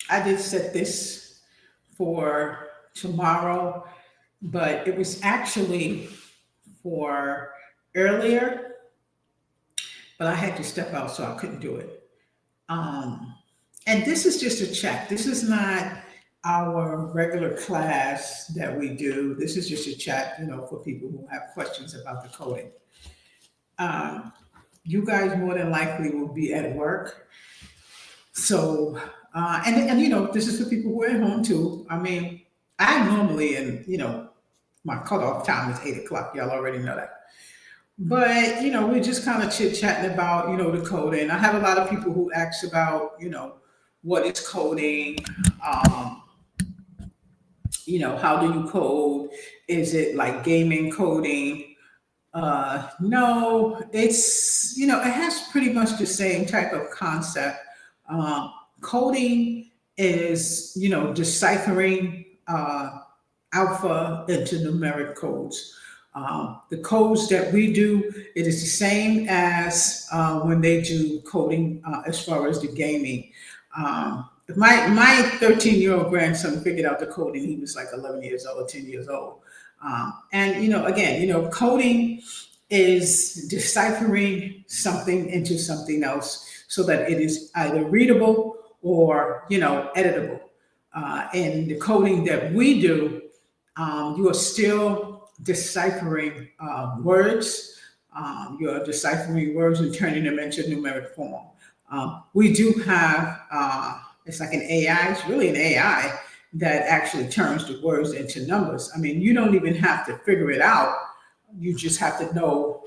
I did set this for tomorrow, but it was actually for earlier, but I had to step out, so I couldn't do it. Um, and this is just a check. This is not our regular class that we do. This is just a chat, for people who have questions about the coding. Um, you guys more than likely will be at work. So, and this is for people who are at home too. I mean, I normally, and my cutoff time is 8 o'clock. Y'all already know that. But we're just kind of chit chatting about the coding. I have a lot of people who ask about what is coding. Um, how do you code? Is it like gaming coding? No, it's it has pretty much the same type of concept. Coding is deciphering alpha into numeric codes. The codes that we do, it is the same as when they do coding as far as the gaming. My 13-year-old grandson figured out the coding. He was like 11 years old or 10 years old. And again, coding is deciphering something into something else so that it is either readable or editable. In the coding that we do, you are still deciphering words. You are deciphering words and turning them into numeric form. We do have, it's like an AI, it's really an AI that actually turns the words into numbers. I mean, you don't even have to figure it out. You just have to know,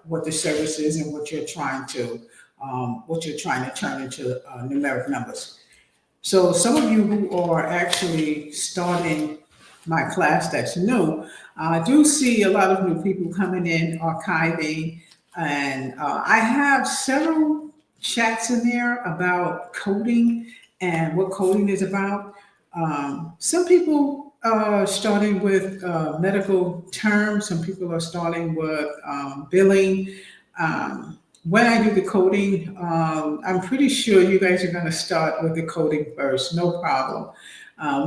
what the service is and what you're trying to turn into numeric numbers. So some of you who are actually starting my class that's new, I do see a lot of new people coming in, archiving, and I have several chats in there about coding and what coding is about. Some people are starting with medical terms. Some people are starting with billing. When I do the coding, I'm pretty sure you guys are going to start with the coding first, no problem.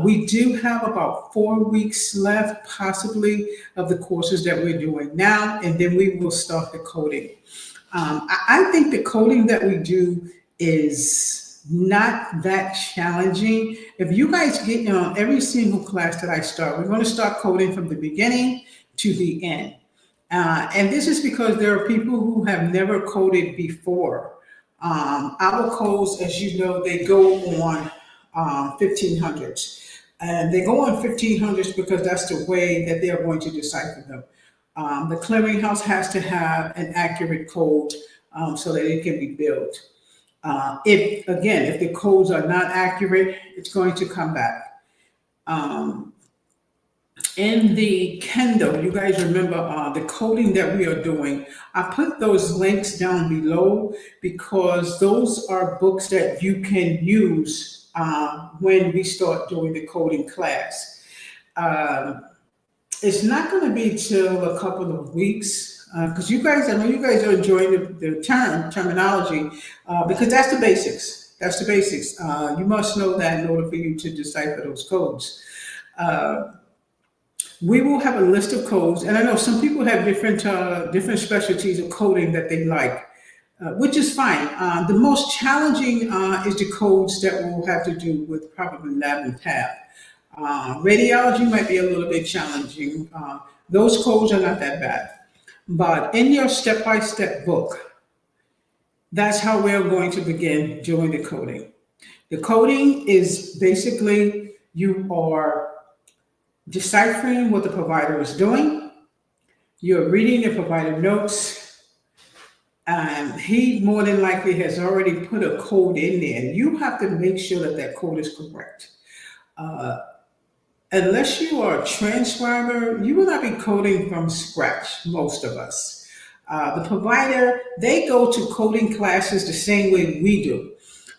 We do have about 4 weeks left, possibly, of the courses that we're doing now, and then we will start the coding. I think the coding that we do is not that challenging. If you guys get on every single class that I start, we're going to start coding from the beginning to the end. And this is because there are people who have never coded before. Our codes, as you know, they go on 1500s. And they go on 1500s because that's the way that they're going to decipher them. The clearinghouse has to have an accurate code so that it can be built. If the codes are not accurate, it's going to come back. Um, in the Kindle, you guys remember the coding that we are doing. I put those links down below because those are books that you can use when we start doing the coding class. Um, it's not going to be till a couple of weeks because I know you guys are enjoying the terminology because that's the basics. That's the basics. You must know that in order for you to decipher those codes. Uh, we will have a list of codes, and I know some people have different specialties of coding that they like, which is fine. The most challenging is the codes that will have to do with probably lab and path. Radiology might be a little bit challenging. Those codes are not that bad, but in your step-by-step book, that's how we're going to begin doing the coding. The coding is basically you are deciphering what the provider is doing. You're reading the provider notes, and he more than likely has already put a code in there. You have to make sure that that code is correct. Uh, Unless you are a transcriber, you will not be coding from scratch, most of us. The provider, they go to coding classes the same way we do.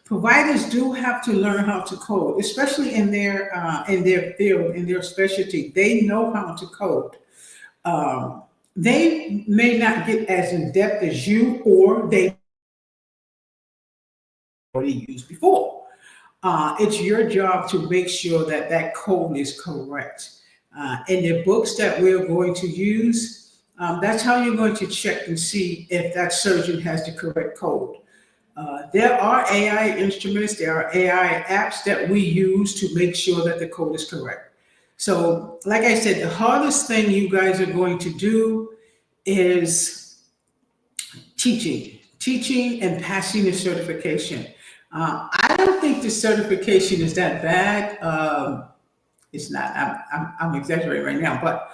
Providers do have to learn how to code, especially in their field, in their specialty. They know how to code. Um, they may not get as in depth as you, or they already used before. It's your job to make sure that that code is correct. In the books that we're going to use, that's how you're going to check and see if that surgeon has the correct code. There are AI instruments, there are AI apps that we use to make sure that the code is correct. So, like I said, the hardest thing you guys are going to do is teaching and passing the certification. I don't think the certification is that bad. It's not. I'm exaggerating right now, but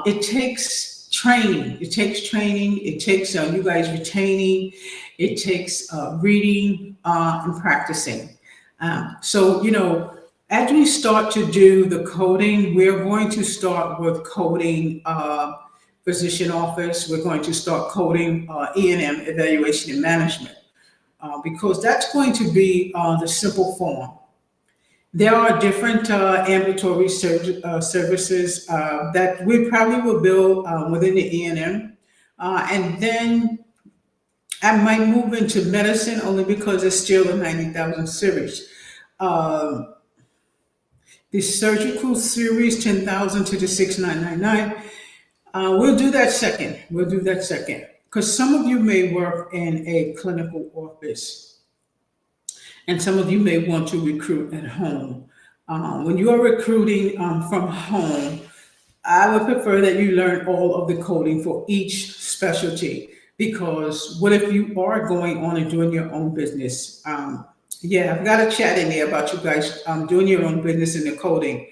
it takes training. It takes training. It takes you guys retaining. It takes reading and practicing. So as we start to do the coding, we're going to start with coding physician office. We're going to start coding E&M, evaluation and management, because that's going to be the simple form. There are different ambulatory services that we probably will build within the E&M. And then I might move into medicine only because it's still a 90,000 series. The surgical series, 10,000 to the 6,999. We'll do that second. Because some of you may work in a clinical office and some of you may want to recruit at home. When you are recruiting from home, I would prefer that you learn all of the coding for each specialty, because what if you are going on and doing your own business? I've got a chat in there about you guys doing your own business in the coding.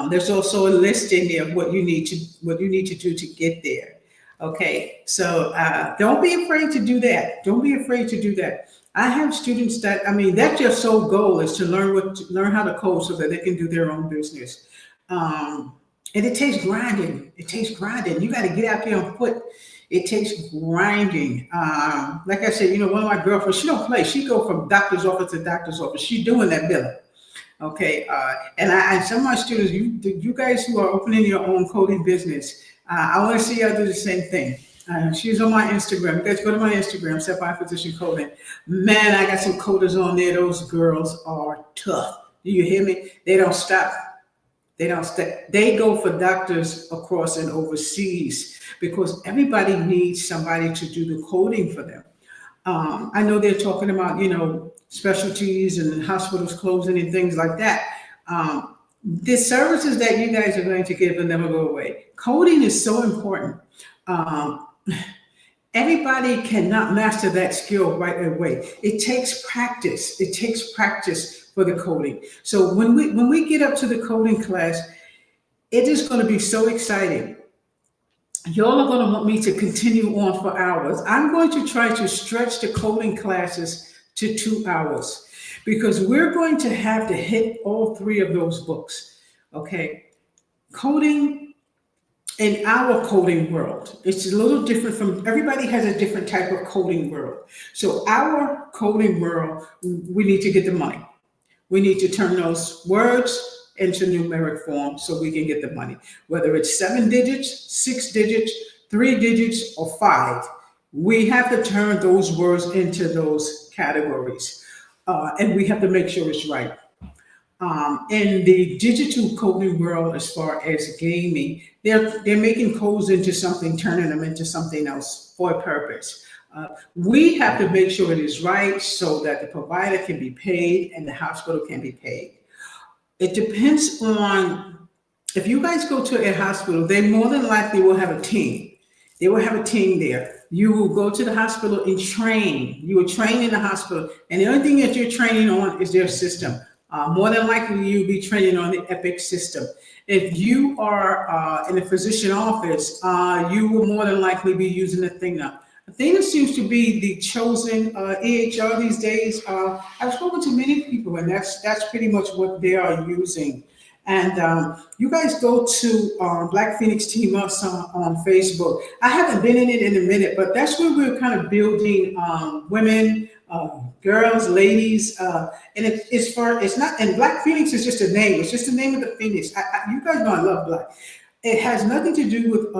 There's also a list in there of what you need to do to get there. Okay, so don't be afraid to do that. I have students that, that's your sole goal, is to learn how to code so that they can do their own business. And it takes grinding. You got to get out there on foot. It takes grinding. Like I said, one of my girlfriends, she don't play. She go from doctor's office to doctor's office. She's doing that billing. Okay, and some of my students, you guys who are opening your own coding business, I want to see y'all do the same thing. She's on my Instagram. You guys go to my Instagram, Sapphire Physiciancoding. Man, I got some coders on there. Those girls are tough. Do you hear me? They don't stop. They go for doctors across and overseas because everybody needs somebody to do the coding for them. I know they're talking about, specialties and hospitals closing and things like that. The services that you guys are going to give will never go away. Coding is so important. Everybody cannot master that skill right away. It takes practice. For the coding. So when we get up to the coding class, it is going to be so exciting. Y'all are going to want me to continue on for hours. I'm going to try to stretch the coding classes to 2 hours, because we're going to have to hit all 3 of those books. Okay, coding in our coding world, it's a little different from, everybody has a different type of coding world. So our coding world, we need to get the money. We need to turn those words into numeric form so we can get the money. Whether it's 7 digits, 6 digits, 3 digits, or 5, we have to turn those words into those categories. And we have to make sure it's right. In the digital coding world, as far as gaming, they're making codes into something, turning them into something else for a purpose. We have to make sure it is right so that the provider can be paid and the hospital can be paid. It depends on, if you guys go to a hospital, they more than likely will have a team. They will have a team there. You will go to the hospital and train. You will train in the hospital, and the only thing that you're training on is their system. More than likely, you'll be training on the Epic system. If you are in a physician office, you will more than likely be using Athena. Athena seems to be the chosen EHR these days. I've spoken to many people, and that's pretty much what they are using. And you guys go to Black Phoenix Team Ups on Facebook. I haven't been in it in a minute, but that's where we're kind of building women, girls, ladies, and it's not. And Black Phoenix is just a name. It's just the name of the Phoenix. You guys know I love Black. It has nothing to do with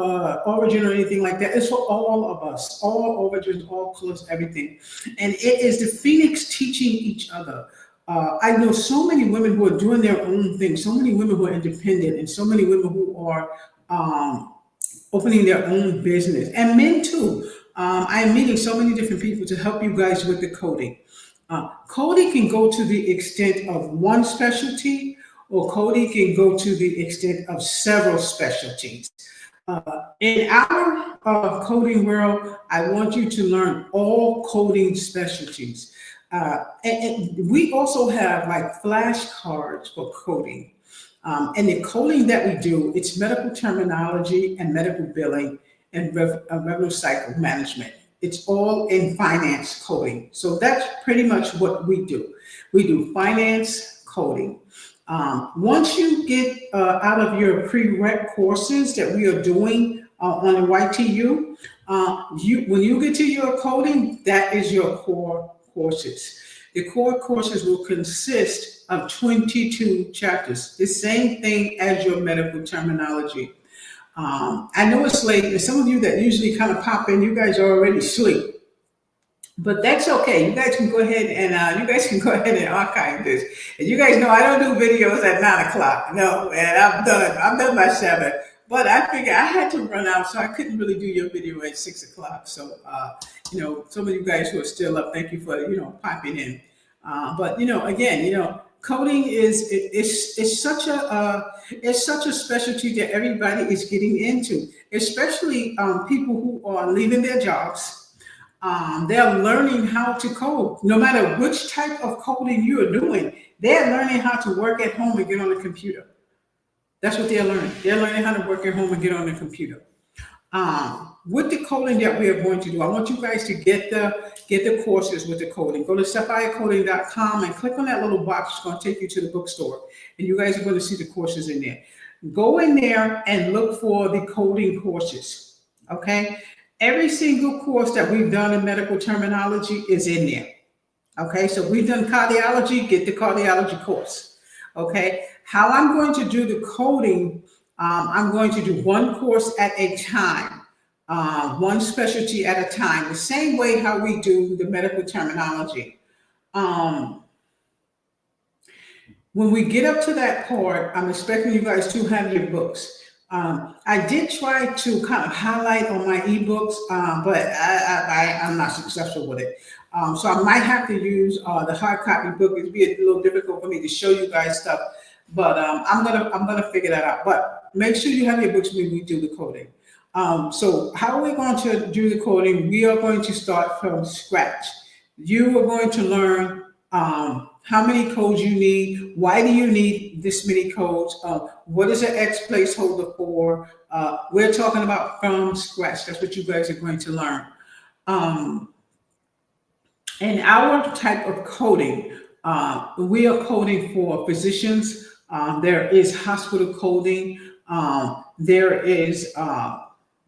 origin or anything like that. It's for all of us, all origins, all colors, everything. And it is the Phoenix teaching each other. I know so many women who are doing their own thing, so many women who are independent, and so many women who are opening their own business, and men too. I'm meeting so many different people to help you guys with the coding. Coding can go to the extent of one specialty, or coding can go to the extent of several specialties. In our coding world, I want you to learn all coding specialties. And we also have like flashcards for coding. And the coding that we do, it's medical terminology and medical billing and revenue cycle management. It's all in finance coding. So that's pretty much what we do. We do finance coding. Once you get out of your prereq courses that we are doing on the YTU, when you get to your coding, that is your core courses. The core courses will consist of 22 chapters, the same thing as your medical terminology. I know it's late, and some of you that usually kind of pop in, you guys are already asleep. But that's okay. You guys can go ahead and archive this. And you guys know I don't do videos at 9 o'clock. No, and I'm done. I'm done by 7. But I figured I had to run out, so I couldn't really do your video at 6 o'clock. So some of you guys who are still up, thank you for popping in. But again, coding is such a specialty that everybody is getting into, especially people who are leaving their jobs. They're learning how to code. No matter which type of coding you are doing, they're learning how to work at home and get on the computer. That's what they're learning. They're learning how to work at home and get on the computer. With the coding that we are going to do, I want you guys to get the courses with the coding. Go to sapphirephysiciancoding.com and click on that little box. It's going to take you to the bookstore, and you guys are going to see the courses in there. Go in there and look for the coding courses. Okay. Every single course that we've done in medical terminology is in there. Okay, so we've done cardiology, get the cardiology course. Okay, how I'm going to do the coding, I'm going to do one course at a time, one specialty at a time, the same way how we do the medical terminology. When we get up to that part, I'm expecting you guys to have your books. I did try to kind of highlight on my ebooks, but I'm not successful with it. So I might have to use the hard copy book. It'd be a little difficult for me to show you guys stuff, but I'm gonna figure that out. But make sure you have your books when we do the coding. So how are we going to do the coding? We are going to start from scratch. You are going to learn how many codes you need. Why do you need this many codes? What is an X placeholder for? We're talking about from scratch. That's what you guys are going to learn. And our type of coding, we are coding for physicians. There is hospital coding. There is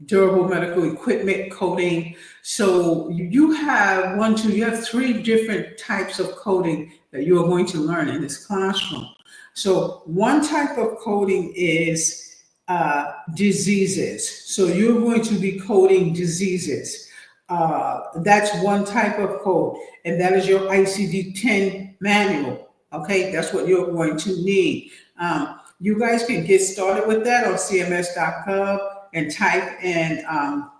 durable medical equipment coding. So you have you have 3 different types of coding that you are going to learn in this classroom. So one type of coding is diseases. So you're going to be coding diseases. That's one type of code, and that is your ICD-10 manual. Okay, that's what you're going to need. You guys can get started with that on cms.gov and type in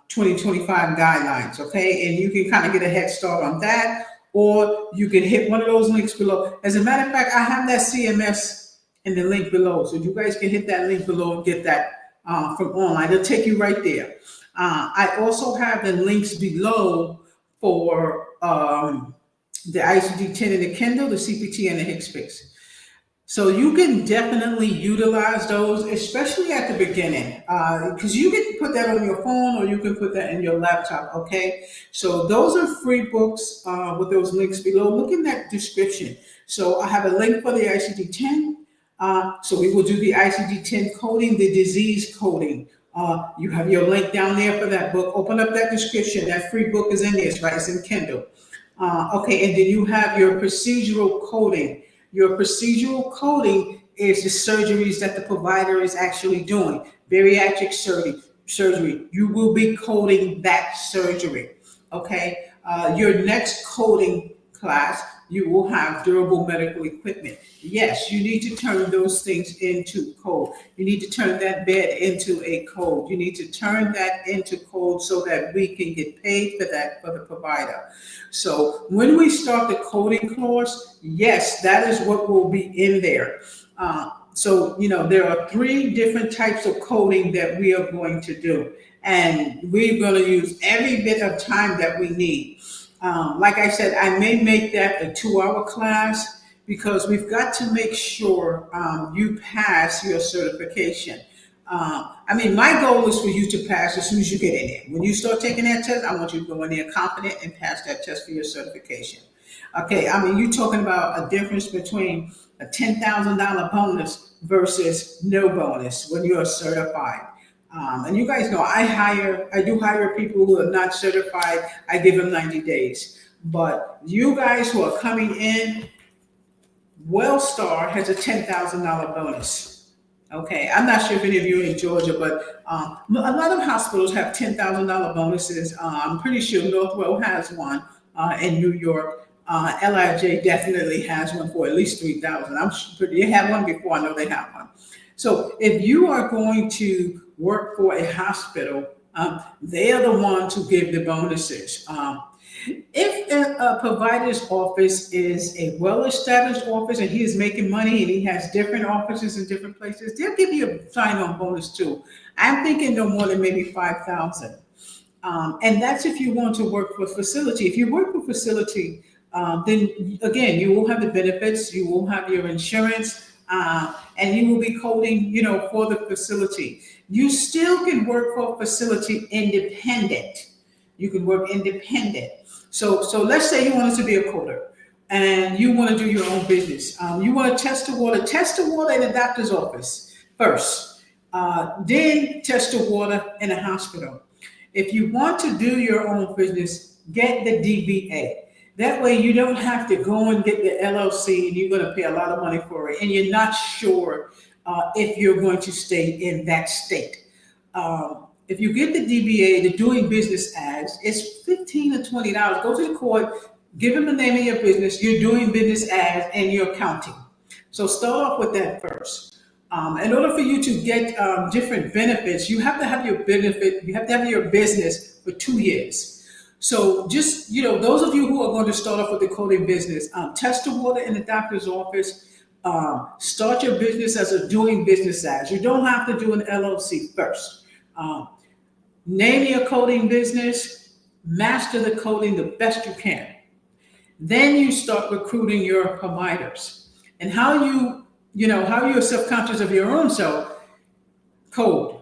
2025 guidelines, okay? And you can kind of get a head start on that, or you can hit one of those links below. As a matter of fact, I have that CMS in the link below, so you guys can hit that link below and get that from online. It'll take you right there. I also have the links below for the ICD-10 and the Kindle, the CPT, and the HCPCS. So you can definitely utilize those, especially at the beginning, because you can put that on your phone or you can put that in your laptop, okay? So those are free books with those links below. Look in that description. So I have a link for the ICD-10. So we will do the ICD-10 coding, the disease coding. You have your link down there for that book. Open up that description. That free book is in there, right? It's in Kindle. Okay, and then you have your procedural coding. Your procedural coding is the surgeries that the provider is actually doing. Bariatric surgery. You will be coding that surgery. Okay. Your next coding class you will have durable medical equipment. Yes, you need to turn those things into code. You need to turn that bed into a code. You need to turn that into code so that we can get paid for that for the provider. So when we start the coding course, yes, that is what will be in there. So, there are 3 different types of coding that we are going to do. And we're going to use every bit of time that we need. Like I said, I may make that a 2-hour class because we've got to make sure you pass your certification. My goal is for you to pass as soon as you get in there. When you start taking that test, I want you to go in there confident and pass that test for your certification. Okay, you're talking about a difference between a $10,000 bonus versus no bonus when you're certified. And you guys know I do hire people who are not certified. I give them 90 days. But you guys who are coming in, Wellstar has a $10,000 bonus. Okay, I'm not sure if any of you are in Georgia, but a lot of hospitals have $10,000 bonuses. I'm pretty sure Northwell has one in New York. LIJ definitely has one for at least 3,000. I'm sure they had one before. I know they have one. So if you are going to work for a hospital, they are the ones who give the bonuses. If a provider's office is a well-established office and he is making money and he has different offices in different places, they'll give you a sign-on bonus too. I'm thinking no more than maybe 5,000. And that's if you want to work for facility. If you work for facility, then again, you will have the benefits, you will have your insurance, and you will be coding, for the facility. You still can work for a facility independent. You can work independent. So let's say you want to be a coder and you want to do your own business. You want to test the water in the doctor's office first, then test the water in a hospital. If you want to do your own business, get the DBA. That way you don't have to go and get the LLC and you're going to pay a lot of money for it. And you're not sure if you're going to stay in that state. If you get the DBA, the doing business as, it's $15 to $20. Go to the court, give them the name of your business, you're doing business as, and you're counting. So start off with that first. In order for you to get different benefits, you have to have your business for 2 years. So just, those of you who are going to start off with the coding business, test the water in the doctor's office, start your business as a doing business as. You don't have to do an LLC first. Name your coding business, master the coding the best you can. Then you start recruiting your providers. And how you're self-conscious of your own self, code.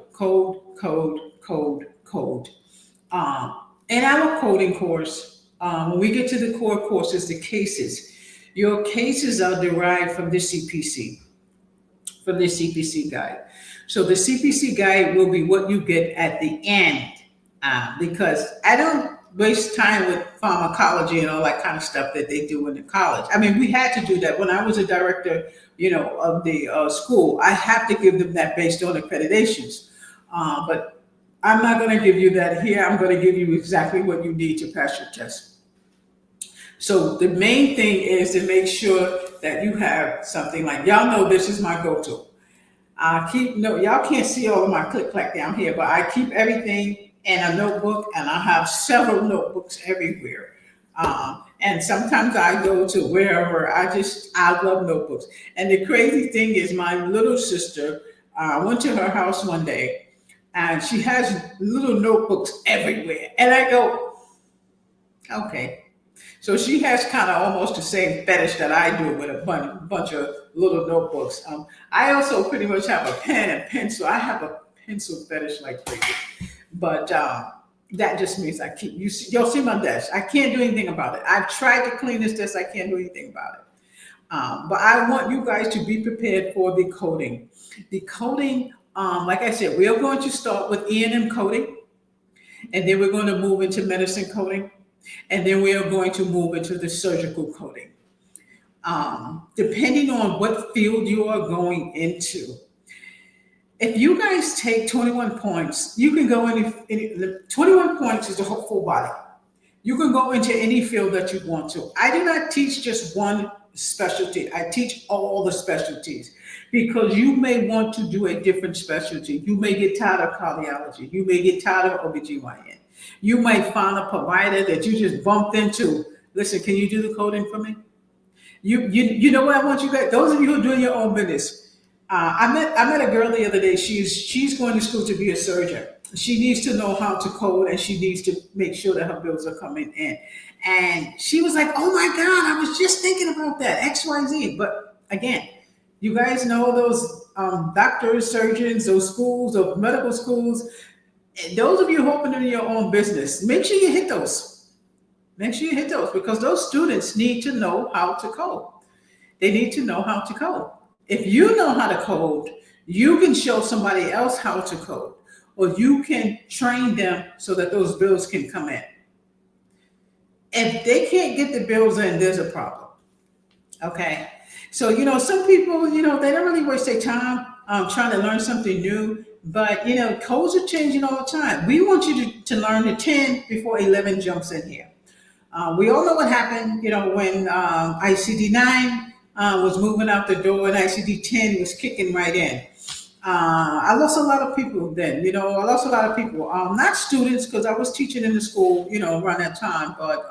In our coding course, when we get to the core courses, the cases, your cases are derived from the CPC guide. So the CPC guide will be what you get at the end, because I don't waste time with pharmacology and all that kind of stuff that they do in the college. We had to do that when I was a director, of the school. I have to give them that based on accreditations, but I'm not going to give you that here. I'm going to give you exactly what you need to pass your test. So the main thing is to make sure that you have something like, y'all know this is my go-to. Y'all can't see all of my click-clack down here, but I keep everything in a notebook, and I have several notebooks everywhere. And sometimes I go to wherever, I love notebooks. And the crazy thing is my little sister, I went to her house one day, and she has little notebooks everywhere. And I go, okay. So she has kind of almost the same fetish that I do with a bunch of little notebooks. I also pretty much have a pen and pencil. I have a pencil fetish like crazy. But that just means you'll see my desk. I can't do anything about it. I've tried to clean this desk. I can't do anything about it. But I want you guys to be prepared for the coding. The coding, like I said, we are going to start with E&M coding, and then we're going to move into medicine coding, and then we are going to move into the surgical coding. Depending on what field you are going into. If you guys take 21 points, you can go in. 21 points is the whole full body. You can go into any field that you want to. I do not teach just one specialty. I teach all the specialties because you may want to do a different specialty. You may get tired of cardiology. You may get tired of OBGYN. You might find a provider that you just bumped into. Listen, can you do the coding for me? You know what I want you guys. Those of you who are doing your own business. I met a girl the other day. She's going to school to be a surgeon. She needs to know how to code, and she needs to make sure that her bills are coming in. And she was like, "Oh my God, I was just thinking about that XYZ." But again, you guys know those doctors, surgeons, those schools, those medical schools. And those of you who open your own business, make sure you hit those. Make sure you hit those because those students need to know how to code. They need to know how to code. If you know how to code, you can show somebody else how to code, or you can train them so that those bills can come in. If they can't get the bills in, there's a problem. Okay. So, some people, they don't really waste their time trying to learn something new. But, codes are changing all the time. We want you to learn the 10 before 11 jumps in here. We all know what happened, when ICD-9 was moving out the door and ICD-10 was kicking right in. I lost a lot of people then, I lost a lot of people, not students because I was teaching in the school, around that time, but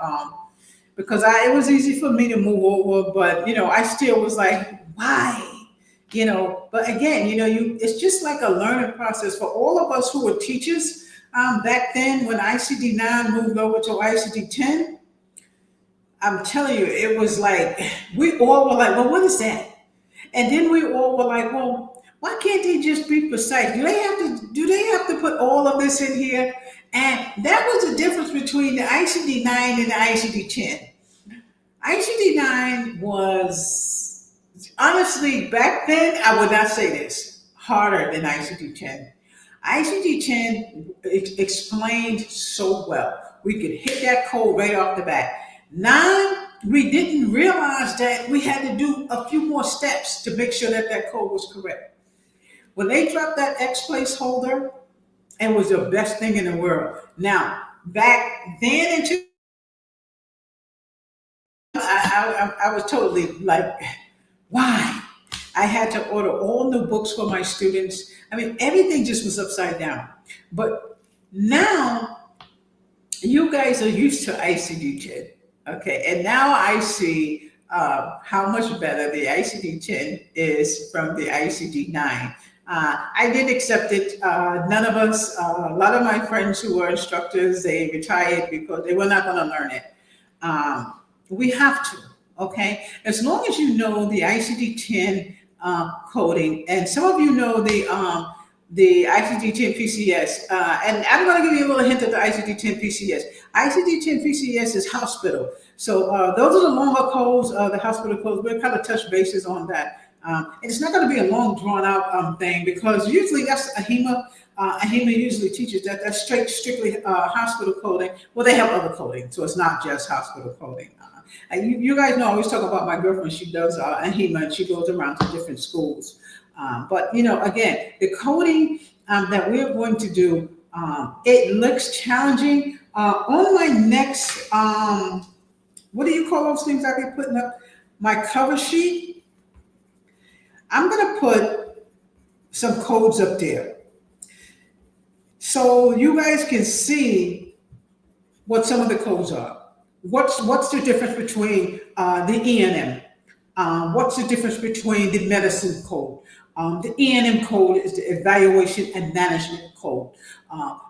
because it was easy for me to move over, but, I still was like, why? But again, it's just like a learning process for all of us who were teachers back then when ICD-9 moved over to ICD-10. I'm telling you, it was like, we all were like, well, what is that? And then we all were like, well, why can't they just be precise? Do they have to put all of this in here? And that was the difference between the ICD-9 and the ICD-10. ICD-9 was, honestly, back then, I would not say this, harder than ICD-10. ICD-10 explained so well. We could hit that code right off the bat. 9, we didn't realize that we had to do a few more steps to make sure that code was correct. When they dropped that X placeholder, it was the best thing in the world. Now, back then into I was totally like, why? I had to order all new books for my students. I mean, everything just was upside down. But now, you guys are used to ICD-10, okay? And now I see how much better the ICD-10 is from the ICD-9. I did accept it. None of us, a lot of my friends who were instructors, they retired because they were not going to learn it. We have to, okay? As long as you know the ICD-10 coding, and some of you know the ICD-10 PCS, and I'm going to give you a little hint of the ICD-10 PCS. ICD-10 PCS is hospital. So those are the longer codes, the hospital codes. We'll kind of touch bases on that. And it's not going to be a long, drawn-out thing because usually that's AHIMA. AHIMA usually teaches that. That's strictly hospital coding. Well, they have other coding, so it's not just hospital coding. You guys know I always talk about my girlfriend. She does AHIMA, and she goes around to different schools. But, again, the coding that we're going to do, it looks challenging. On my next, what do you call those things I be putting up? My cover sheet. I'm going to put some codes up there so you guys can see what some of the codes are. What's the difference between the E&M? What's the difference between the medicine code? The E&M code is the evaluation and management code.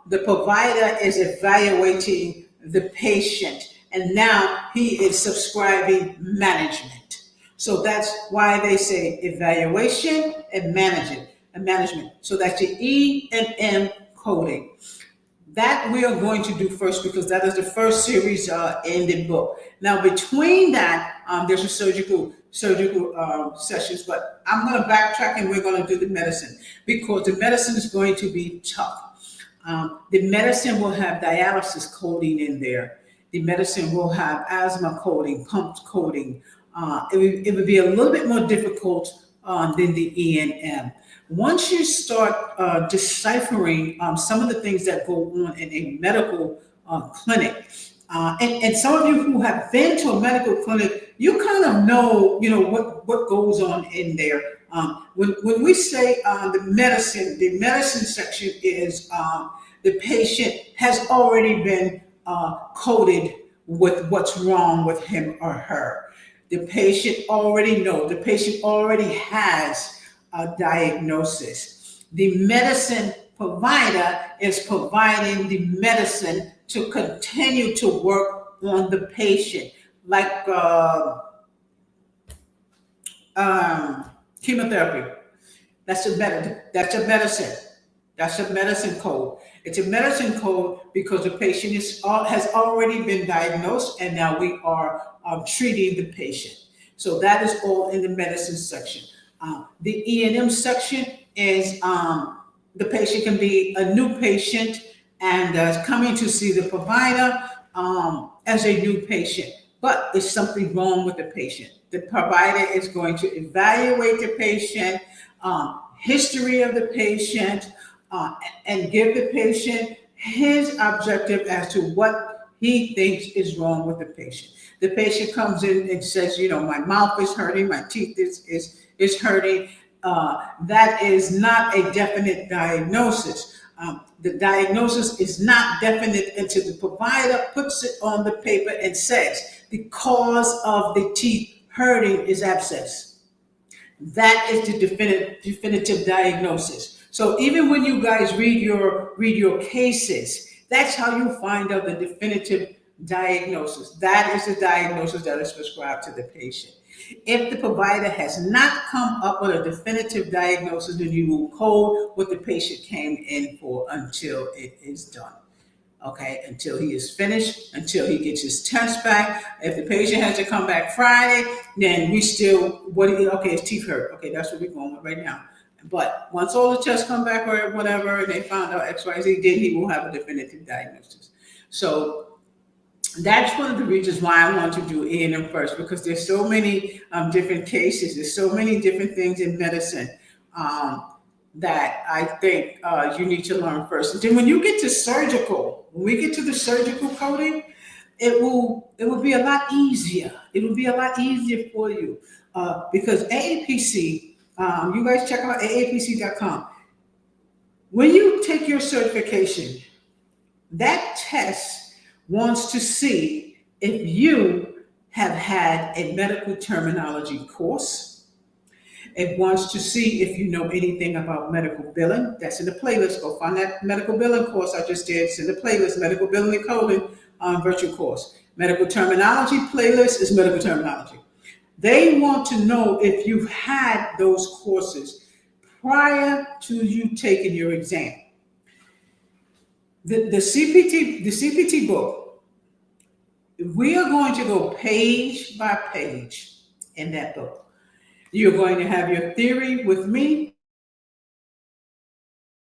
The provider is evaluating the patient, and now he is subscribing management. So that's why they say evaluation and management. So that's the E and M coding. That we are going to do first because that is the first series in the book. Now, between that, there's a surgical sessions, but I'm going to backtrack and we're going to do the medicine because the medicine is going to be tough. The medicine will have dialysis coding in there. The medicine will have asthma coding, pump coding. It would be a little bit more difficult than the E&M. Once you start deciphering some of the things that go on in a medical clinic, And some of you who have been to a medical clinic, you kind of know, what goes on in there. When we say the medicine section is the patient has already been coded with what's wrong with him or her. The patient already knows. The patient already has a diagnosis. The medicine provider is providing the medicine to continue to work on the patient, like chemotherapy. That's a medicine. That's a medicine code. It's a medicine code because the patient has already been diagnosed, and now we are treating the patient. So that is all in the medicine section. The E&M section is the patient can be a new patient and coming to see the provider as a new patient, but there's something wrong with the patient. The provider is going to evaluate the patient, history of the patient, and give the patient his objective as to what he thinks is wrong with the patient. The patient comes in and says, my mouth is hurting, my teeth is hurting. That is not a definite diagnosis. The diagnosis is not definite until the provider puts it on the paper and says, the cause of the teeth hurting is abscess. That is the definitive diagnosis. So even when you guys read your cases, that's how you find out the definitive diagnosis. That is the diagnosis that is prescribed to the patient. If the provider has not come up with a definitive diagnosis, then you will code what the patient came in for until it is done. Okay, until he is finished, until he gets his test back. If the patient has to come back Friday, then we still, his teeth hurt. Okay, that's what we're going with right now. But once all the tests come back or whatever, and they found out XYZ, then he will have a definitive diagnosis. So that's one of the reasons why I want to do E&M first, because there's so many different cases. There's so many different things in medicine that I think you need to learn first. And then when you get to surgical, when we get to the surgical coding, it will be a lot easier. It will be a lot easier for you because AAPC, you guys check out aapc.com. When you take your certification, that test wants to see if you have had a medical terminology course. It wants to see if you know anything about medical billing. That's in the playlist. Go find that medical billing course I just did. It's in the playlist, medical billing and coding virtual course. Medical terminology playlist is medical terminology. They want to know if you've had those courses prior to you taking your exam. The CPT book, we are going to go page by page in that book. You're going to have your theory with me.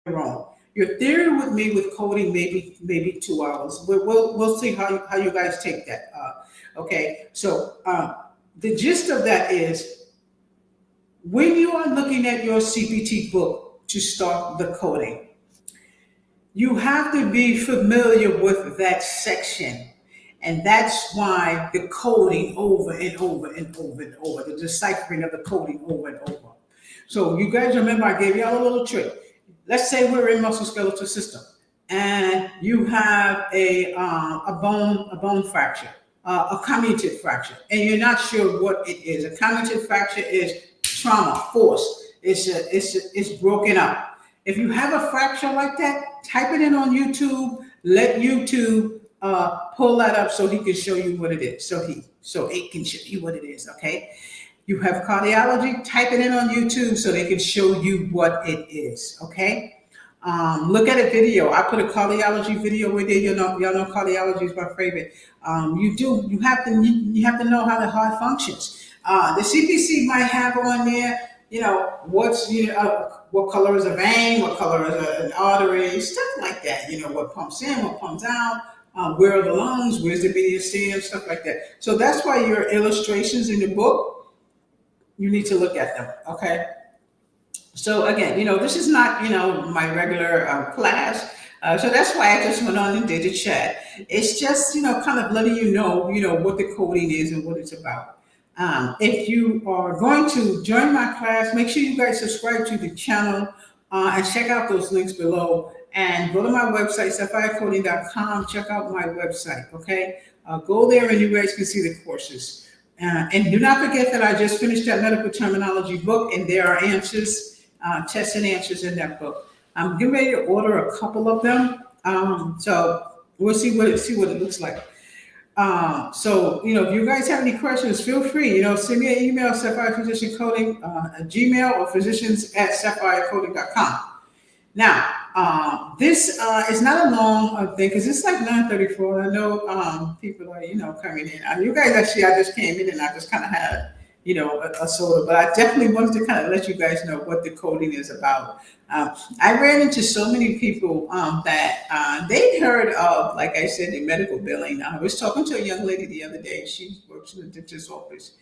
Wrong. Your theory with me with coding maybe 2 hours. We'll see how you guys take that. Okay. So the gist of that is when you are looking at your CPT book to start the coding, you have to be familiar with that section. And that's why the coding over and over and over and over, the deciphering of the coding over and over. So you guys remember I gave y'all a little trick. Let's say we're in musculoskeletal system and you have a bone fracture, a comminuted fracture, and you're not sure what it is. A comminuted fracture is trauma, force. It's broken up. If you have a fracture like that, type it in on YouTube. Let YouTube pull that up so he can show you what it is. So it can show you what it is. Okay. You have cardiology. Type it in on YouTube so they can show you what it is. Okay. Look at a video. I put a cardiology video with it. Y'all know cardiology is my favorite. You have to know how the heart functions. The CPC might have on there, what color is a vein, what color is an artery, stuff like that. What pumps in, what pumps out, where are the lungs, where's the mediastinum, stuff like that. So that's why your illustrations in the book, you need to look at them, okay? So again, this is not, my regular class. So that's why I just went on and did a chat. It's just, kind of letting you know, what the coding is and what it's about. If you are going to join my class, make sure you guys subscribe to the channel and check out those links below. And go to my website, sapphirephysiciancoding.com. Check out my website, okay? Go there and you guys can see the courses. And do not forget that I just finished that medical terminology book, and there are answers, tests and answers in that book. I'm getting ready to order a couple of them. So we'll see what it looks like. So, if you guys have any questions, feel free, send me an email, sapphirephysiciancoding, Gmail, or physicians@sapphirecoding.com. Now, this is not a long thing because it's like 9:34. I know people are, coming in. You guys actually, I just came in and I just kind of had, a soda, but I definitely wanted to kind of let you guys know what the coding is about. I ran into so many people that they heard of, like I said, the medical billing. I was talking to a young lady the other day. She works in the dentist's office,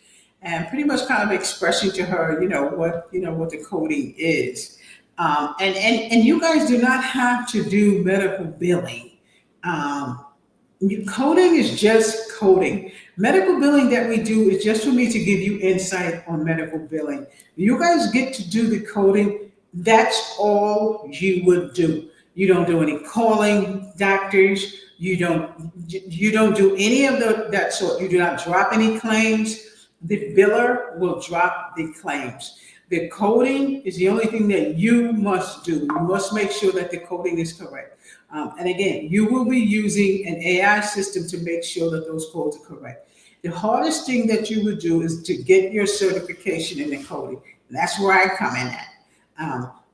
and pretty much kind of expressing to her, what the coding is. And you guys do not have to do medical billing. Coding is just coding. Medical billing that we do is just for me to give you insight on medical billing. You guys get to do the coding. That's all you would do. You don't do any calling doctors. You don't do any of that sort. You do not drop any claims. The biller will drop the claims. The coding is the only thing that you must do. You must make sure that the coding is correct. And again, you will be using an AI system to make sure that those codes are correct. The hardest thing that you would do is to get your certification in the coding. And that's where I come in at.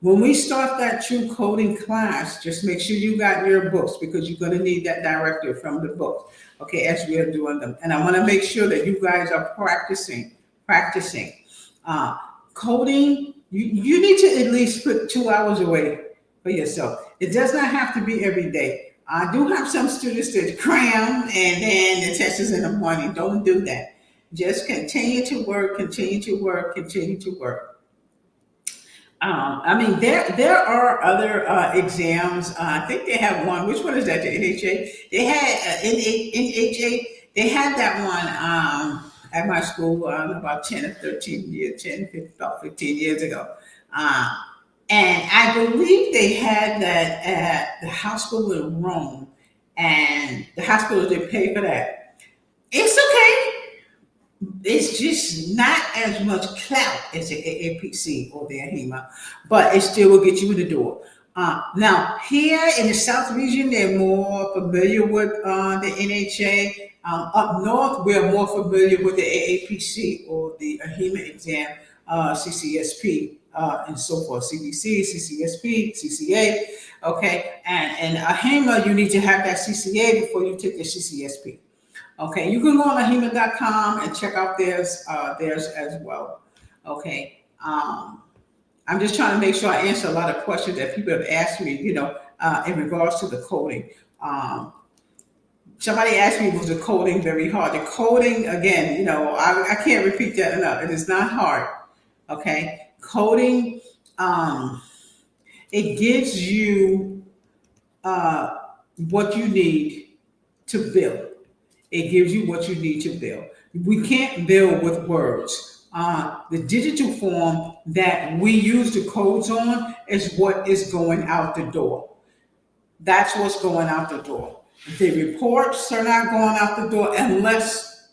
When we start that true coding class, just make sure you got your books because you're going to need that directive from the book, okay, as we are doing them. And I want to make sure that you guys are practicing. Coding, you need to at least put 2 hours away for yourself. It does not have to be every day. I do have some students that cram and then the test is in the morning. Don't do that. Just continue to work. There are other exams. I think they have one. Which one is that? The NHA? They had NHA. They had that one at my school about 10 or 13 years, about 15 years ago. And I believe they had that at the hospital in Rome, and the hospital did pay for that. It's okay. It's just not as much clout as the AAPC or the AHIMA, but it still will get you in the door. Now, here in the South region, they're more familiar with the NHA. Up north, we're more familiar with the AAPC or the AHIMA exam, CCSP, and so forth, CBC, CCSP, CCA, okay? And AHIMA, you need to have that CCA before you take the CCSP. Okay, you can go on ahima.com and check out theirs as well. Okay, I'm just trying to make sure I answer a lot of questions that people have asked me, in regards to the coding. Somebody asked me, was the coding very hard? The coding, again, I can't repeat that enough. It is not hard. Okay, coding, it gives you what you need to build. It gives you what you need to build. We can't build with words. The digital form that we use the codes on is what is going out the door. That's what's going out the door. The reports are not going out the door unless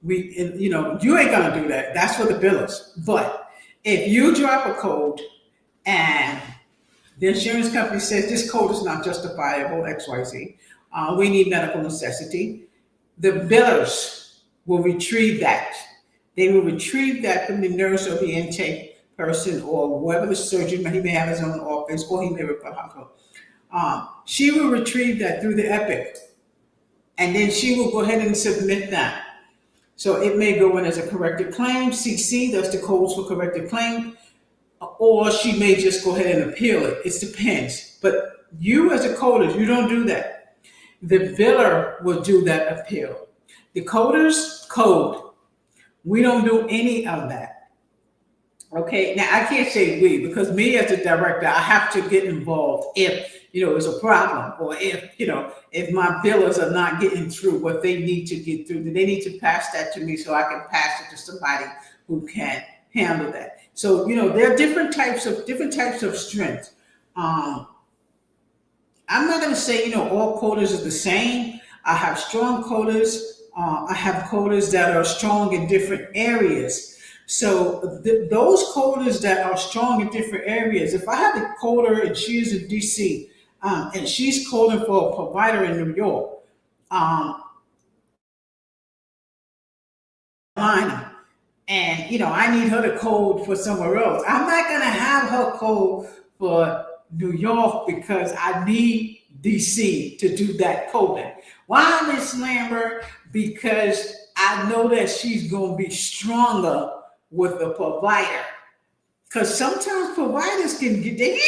you ain't gonna do that. That's for the billers. But if you drop a code and the insurance company says this code is not justifiable, XYZ, we need medical necessity, the billers will retrieve that. They will retrieve that from the nurse or the intake person or whoever the surgeon, he may have his own office or he may refer to hospital. She will retrieve that through the Epic, and then she will go ahead and submit that. So it may go in as a corrected claim, CC, that's the codes for corrected claim, or she may just go ahead and appeal it. It depends. But you as a coder, you don't do that. The biller will do that appeal. The coders code. We don't do any of that. Okay, now I can't say we because me as a director, I have to get involved if it's a problem, or if my billers are not getting through what they need to get through, then they need to pass that to me so I can pass it to somebody who can handle that. So there are different types of strengths. Um, I'm not going to say all coders are the same. I have strong coders. I have coders that are strong in different areas. So those coders that are strong in different areas, if I have a coder and she's in DC, and she's coding for a provider in New York, um, Carolina, and I need her to code for somewhere else. I'm not gonna have her code for New York because I need DC to do that coding. Why, Miss Lambert? Because I know that she's gonna be stronger with the provider. Because sometimes providers can get there.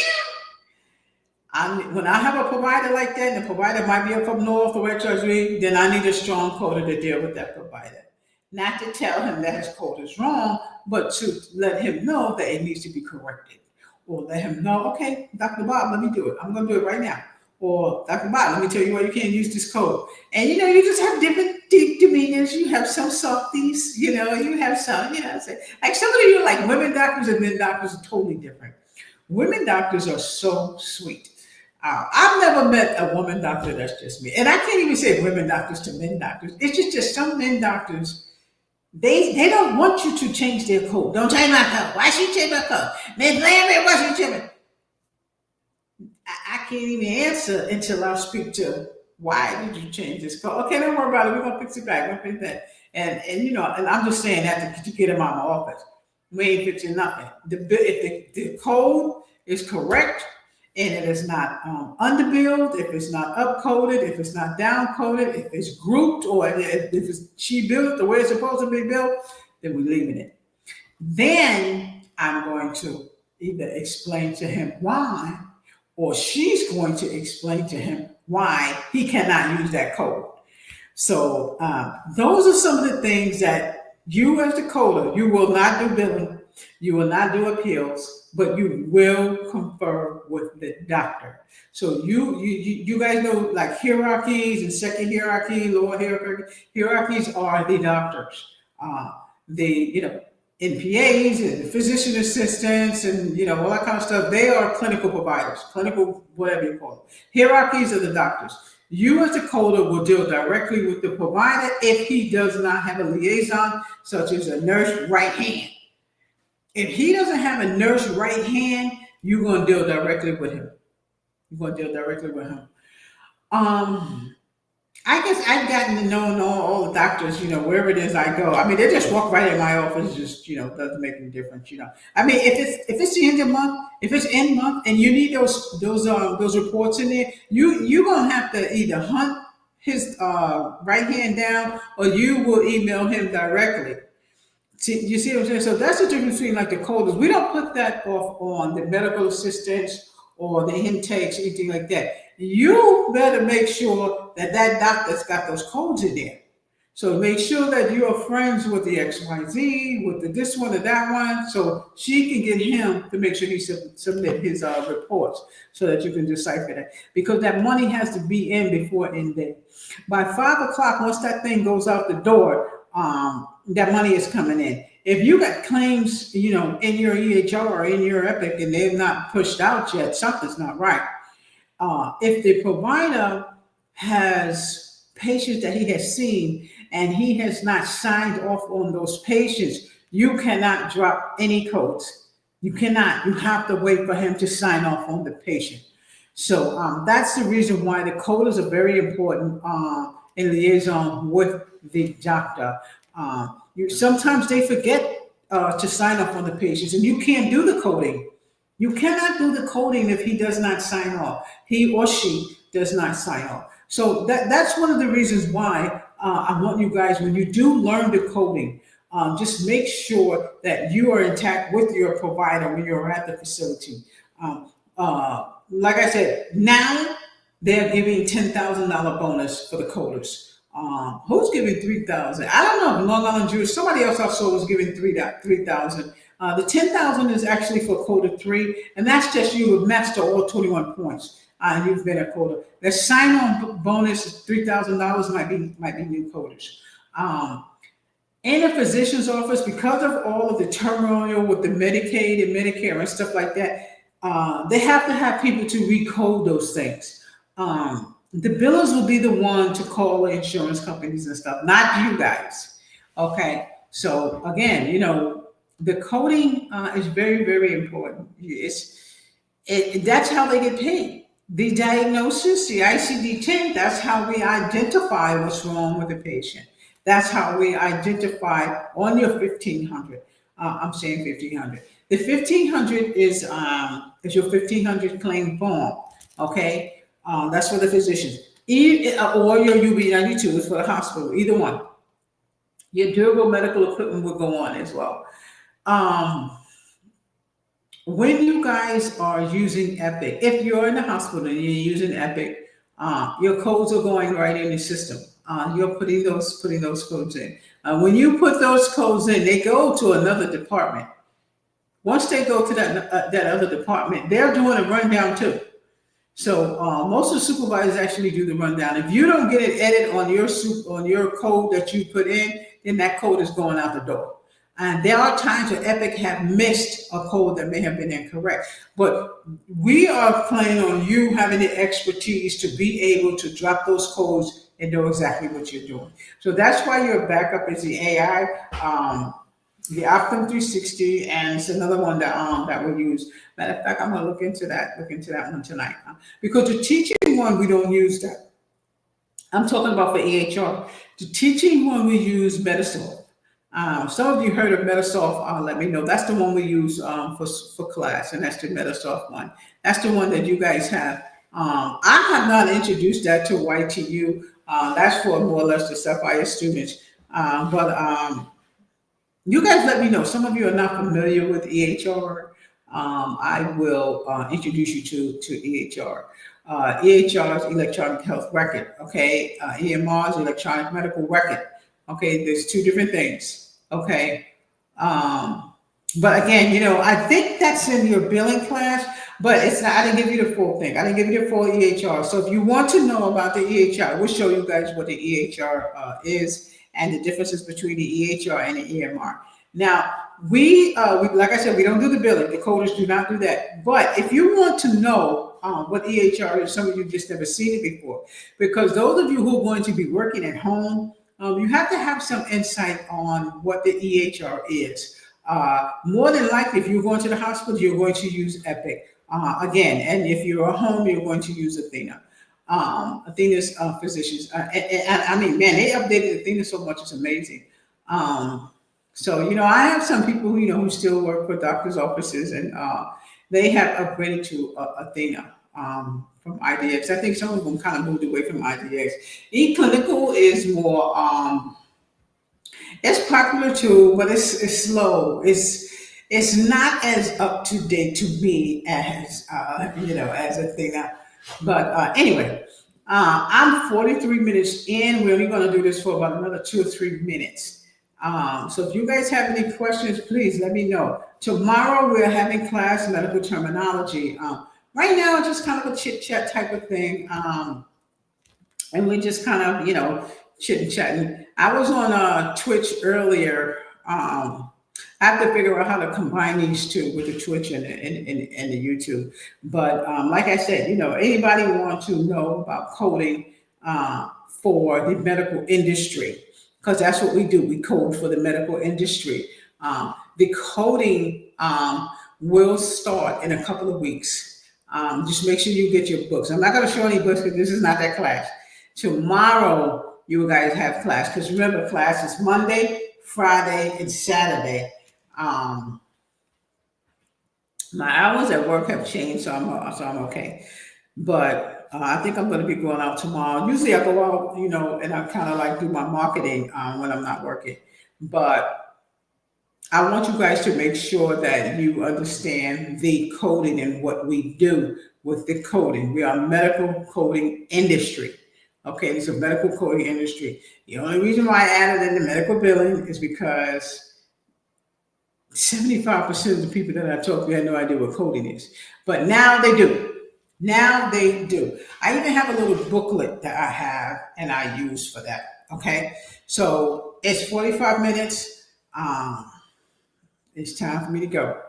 When I have a provider like that, and the provider might be up north or where Treasury, then I need a strong coder to deal with that provider. Not to tell him that his code is wrong, but to let him know that it needs to be corrected. Or let him know, okay, Dr. Bob, let me do it. I'm going to do it right now. Or Dr. Bob, let me tell you why you can't use this code. And you just have different deep demeanors. You have some softies, you have some, like some of you, like women doctors and men doctors are totally different. Women doctors are so sweet. I've never met a woman doctor that's just me. And I can't even say women doctors to men doctors. It's just some men doctors, they don't want you to change their code. Don't change my code. Why should you change my code? Miss Lambert, why should you change it? I can't even answer until I speak to why did you change this code? Okay, don't worry about it. We're gonna fix it back. We're gonna fix that. And I'm just saying that to get him out of my office. We ain't fixing nothing. If the code is correct and it is not underbilled, if it's not upcoded, if it's not downcoded, if it's grouped, or if she built the way it's supposed to be built, then we're leaving it. Then I'm going to either explain to him why, or she's going to explain to him why he cannot use that code. So those are some of the things that you as the coder, you will not do billing, you will not do appeals, but you will confer with the doctor. So you guys know, like, hierarchies and second hierarchy, lower hierarchy. Hierarchies are the doctors. The NPAs and physician assistants and all that kind of stuff. They are clinical providers, clinical whatever you call it. Hierarchies are the doctors. You as a coder will deal directly with the provider if he does not have a liaison, such as a nurse right hand. If he doesn't have a nurse right hand, you're going to deal directly with him. I guess I've gotten to know all the doctors, wherever it is I go. I mean, they just walk right in my office, just, doesn't make any difference, I mean, if it's the end of month, if it's end month and you need those reports in there, you're going to have to either hunt his right hand down, or you will email him directly. You see what I'm saying? So that's the difference between, like, the coders. We don't put that off on the medical assistants or the intakes, anything like that. You better make sure that doctor's got those codes in there. So make sure that you are friends with the XYZ, with the this one or that one, so she can get him to make sure he submit his reports, so that you can decipher that. Because that money has to be in before end day. By 5 o'clock, once that thing goes out the door, that money is coming in. If you got claims, in your EHR or in your Epic and they've not pushed out yet, something's not right. If the provider has patients that he has seen and he has not signed off on those patients, you cannot drop any codes. You cannot. You have to wait for him to sign off on the patient. So that's the reason why the coders are very important in liaison with the doctor. Sometimes they forget to sign off on the patients, and you can't do the coding. You cannot do the coding if he does not sign off. He or she does not sign off. So that's one of the reasons why I want you guys, when you do learn the coding, just make sure that you are intact with your provider when you're at the facility. Like I said, now they're giving $10,000 bonus for the coders. Who's giving $3,000? I don't know. Long Island Jewish. Somebody else I saw was giving $3,000 The 10,000 is actually for quota 3, and that's just you have mastered all 21 points. You've been a quota. The sign-on bonus is $3,000 might be new quotas. In a physician's office, because of all of the turmoil with the Medicaid and Medicare and stuff like that, they have to have people to recode those things. The billers will be the one to call the insurance companies and stuff, not you guys. Okay. So again, the coding is very, very important. That's how they get paid. The diagnosis, the ICD-10, that's how we identify what's wrong with the patient. That's how we identify on your 1500. I'm saying 1500. The 1500 is your 1500 claim form. Okay, that's for the physicians, or your UB92 is for the hospital. Either one. Your durable medical equipment will go on as well. When you guys are using Epic, if you're in the hospital and you're using Epic, your codes are going right in the system. You're putting those codes in. When you put those codes in, they go to another department. Once they go to that other department, they're doing a rundown too. So most of the supervisors actually do the rundown. If you don't get an edit on your code that you put in, then that code is going out the door. And there are times where Epic have missed a code that may have been incorrect. But we are planning on you having the expertise to be able to drop those codes and know exactly what you're doing. So that's why your backup is the AI, the Optum 360, and it's another one that we use. Matter of fact, I'm gonna look into that one tonight. Because the teaching one, we don't use that. I'm talking about for EHR. The teaching one, we use Metasoft. Some of you heard of Metasoft, let me know. That's the one we use for class, and that's the Metasoft one. That's the one that you guys have. I have not introduced that to YTU. That's for more or less the Sapphire students. But you guys let me know. Some of you are not familiar with EHR. I will introduce you to EHR. EHR is electronic health record, okay? EMR is electronic medical record. Okay, there's two different things. Okay. But again, I think that's in your billing class, but it's not, I didn't give you the full thing. I didn't give you the full EHR. So if you want to know about the EHR, we'll show you guys what the EHR is and the differences between the EHR and the EMR. Now, we like I said, we don't do the billing. The coders do not do that. But if you want to know what EHR is, some of you just never seen it before, because those of you who are going to be working at home, you have to have some insight on what the EHR is. More than likely, if you're going to the hospital, you're going to use Epic. Again, and if you're at home, you're going to use Athena. Athena's physicians. And I mean, man, they updated Athena so much, it's amazing. So, I have some people who still work for doctors' offices, and they have upgraded to Athena. From IDX. I think some of them kind of moved away from IDX. eClinical is more, it's popular too, but it's slow. It's not as up to date to me as, as Athena. But anyway, I'm 43 minutes in. We're only going to do this for about another 2 or 3 minutes. So if you guys have any questions, please let me know. Tomorrow we're having class medical terminology. Right now, it's just kind of a chit chat type of thing. And we just kind of, chit chatting. I was on Twitch earlier. I have to figure out how to combine these two with the Twitch and the YouTube. But like I said, anybody want to know about coding for the medical industry, because that's what we do. We code for the medical industry. The coding will start in a couple of weeks. Just make sure you get your books. I'm not going to show any books because this is not that class. Tomorrow, you guys have class, because remember, class is Monday, Friday, and Saturday. My hours at work have changed, so I'm okay. But I think I'm going to be going out tomorrow. Usually I go out, and I kind of like do my marketing when I'm not working. But I want you guys to make sure that you understand the coding and what we do with the coding. We are a medical coding industry. Okay, it's a medical coding industry. The only reason why I added in the medical billing is because 75% of the people that I talked to had no idea what coding is. But now they do. Now they do. I even have a little booklet that I have and I use for that. Okay. So it's 45 minutes. It's time for me to go.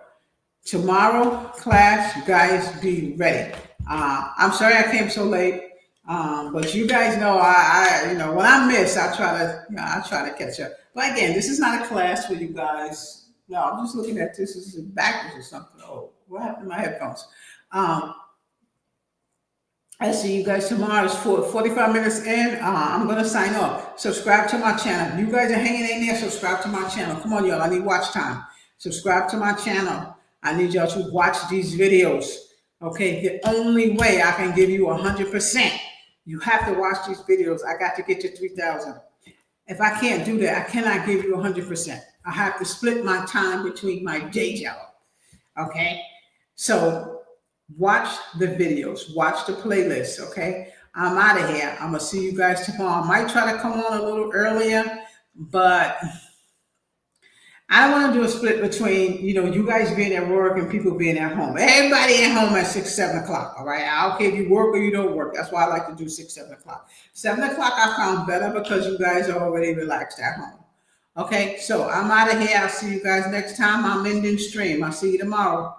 Tomorrow, class, you guys be ready. I'm sorry I came so late. But you guys know when I miss, I try to catch up. But again, this is not a class for you guys. No, I'm just looking at this as backwards or something. Oh, what happened to my headphones? Um, I see you guys tomorrow. It's 45 minutes in. I'm going to sign off. Subscribe to my channel. You guys are hanging in there. Subscribe to my channel. Come on, y'all. I need watch time. Subscribe to my channel. I need y'all to watch these videos. Okay. The only way I can give you 100%, you have to watch these videos. I got to get to 3,000. If I can't do that, I cannot give you 100%. I have to split my time between my day job. Okay. So watch the videos, watch the playlist, okay? I'm out of here. I'm going to see you guys tomorrow. I might try to come on a little earlier, but I don't want to do a split between, you guys being at work and people being at home. Everybody at home at 6, 7 o'clock, all right? I don't care if you work or you don't work. That's why I like to do 6, 7 o'clock. 7 o'clock I found better because you guys are already relaxed at home. Okay, so I'm out of here. I'll see you guys next time. I'm ending stream. I'll see you tomorrow.